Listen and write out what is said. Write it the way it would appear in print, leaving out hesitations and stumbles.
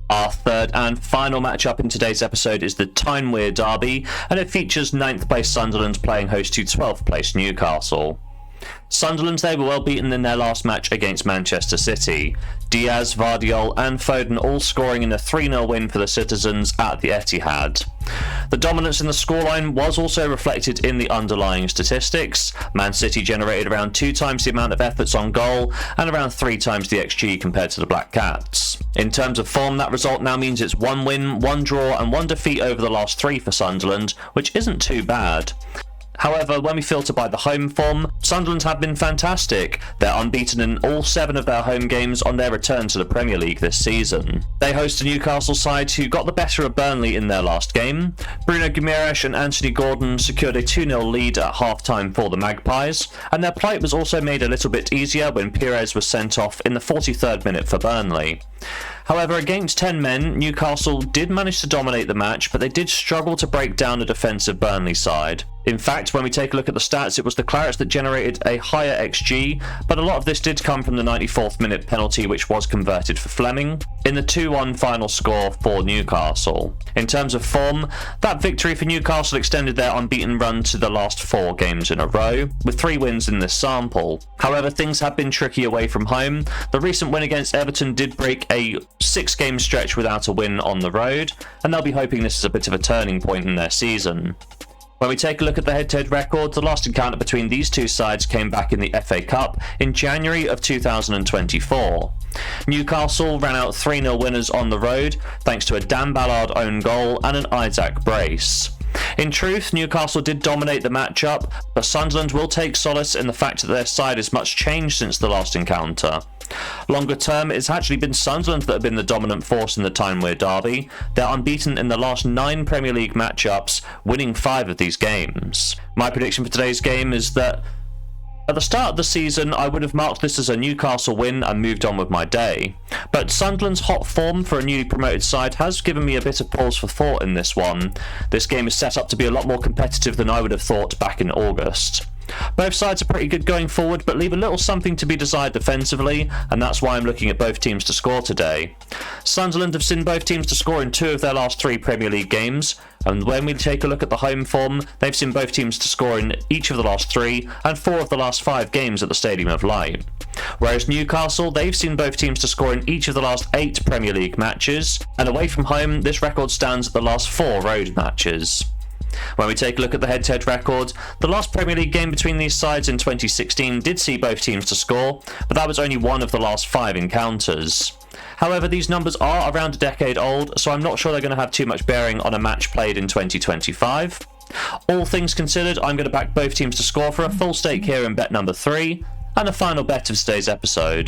Our third and final matchup in today's episode is the Tenewir Derby, and it features 9th place Sunderland playing host to 12th place Newcastle. Sunderland, they were well beaten in their last match against Manchester City. Diaz, Gvardiol and Foden all scoring in a 3-0 win for the citizens at the Etihad. The dominance in the scoreline was also reflected in the underlying statistics. Man City generated around 2 times the amount of efforts on goal and around 3 times the XG compared to the Black Cats. In terms of form, that result now means it's 1 win, 1 draw and 1 defeat over the last 3 for Sunderland, which isn't too bad. However, when we filter by the home form, Sunderland have been fantastic. They're unbeaten in all 7 of their home games on their return to the Premier League this season. They host a Newcastle side who got the better of Burnley in their last game. Bruno, Guimarães and Anthony Gordon secured a 2-0 lead at half-time for the Magpies, and their plight was also made a little bit easier when Pires was sent off in the 43rd minute for Burnley. However, against 10 men, Newcastle did manage to dominate the match, but they did struggle to break down a defensive Burnley side. In fact, when we take a look at the stats, it was the Clarets that generated a higher XG, but a lot of this did come from the 94th minute penalty, which was converted for Fleming, in the 2-1 final score for Newcastle. In terms of form, that victory for Newcastle extended their unbeaten run to the last 4 games in a row, with 3 wins in this sample. However, things have been tricky away from home. The recent win against Everton did break a 6-game stretch without a win on the road, and they'll be hoping this is a bit of a turning point in their season. When we take a look at the head-to-head record, the last encounter between these two sides came back in the FA Cup in January of 2024. Newcastle ran out 3-0 winners on the road thanks to a Dan Ballard own goal and an Isaac brace. In truth, Newcastle did dominate the matchup, but Sunderland will take solace in the fact that their side is much changed since the last encounter. Longer term, it's actually been Sunderland that have been the dominant force in the Tenewir Derby. They're unbeaten in the last 9 Premier League matchups, winning 5 of these games. My prediction for today's game is that at the start of the season, I would have marked this as a Newcastle win and moved on with my day. But Sunderland's hot form for a newly promoted side has given me a bit of pause for thought in this one. This game is set up to be a lot more competitive than I would have thought back in August. Both sides are pretty good going forward, but leave a little something to be desired defensively, and that's why I'm looking at both teams to score today. Sunderland have seen both teams to score in 2 of their last 3 Premier League games, and when we take a look at the home form, they've seen both teams to score in each of the last 3 and 4 of the last 5 games at the Stadium of Light. Whereas Newcastle, they've seen both teams to score in each of the last 8 Premier League matches, and away from home, this record stands at the last 4 road matches. When we take a look at the head-to-head record, the last Premier League game between these sides in 2016 did see both teams to score, but that was only one of the last 5 encounters. However, these numbers are around a decade old, so I'm not sure they're going to have too much bearing on a match played in 2025. All things considered, I'm going to back both teams to score for a full stake here in bet number 3, and a final bet of today's episode.